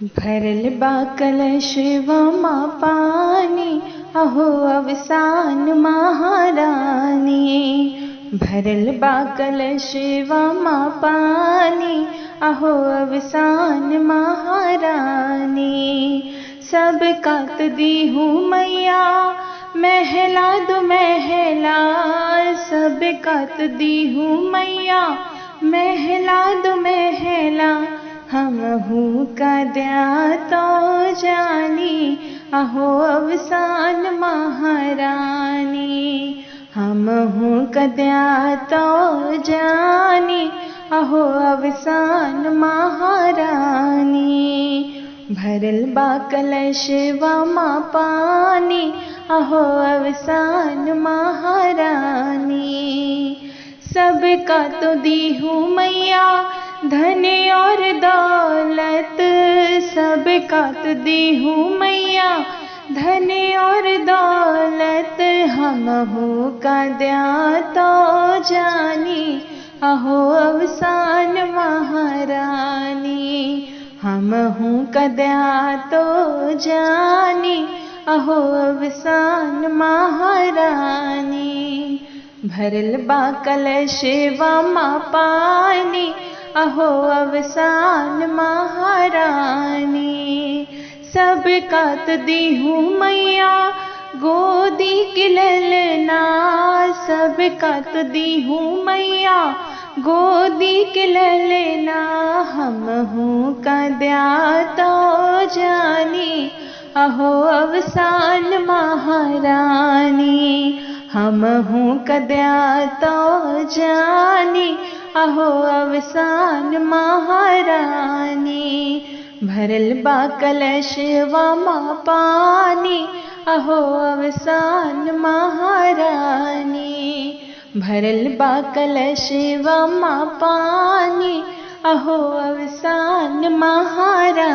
भरल बा कलशवा पानी, अहो अवसान महारानी। भरल बा कलशवा पानी, अहो अवसान महारानी। सब कात दी हूँ मैया, महला दो महला। सब कात दी हूँ मैया, महला दो महला। हम हूँ कद्या तो जानी, अहो अवसान महारानी। हम हूँ कद्या तो जानी, अहो अवसान महारानी। भरल बा कलशवा पानी, अहो अवसान महारानी। सब का तो दी हूँ मैया, धन और दौलत। सब का तो दी हूँ मैया, धन और दौलत। हम हूँ कद्या तो जानी, अहो अवसान महारानी। हम हूँ कद्या तो जानी, अहो अवसान महारानी। भरल बा कलशवा पानी, अहो अवसान महारानी। सब कात दी हूँ मैया, गोदी की ललना। सब कात दी हूँ मैया, गोदी की ललना। हम हूँ कद्या तो जानी, अहो अवसान महारानी। हम हूँ कद्या तो जानी, अहो अवसान महारानी। भरल बा कलशवा पानी, अहो अवसान महारानी। भरल बा कलशवा पानी, अहो अवसान महारानी।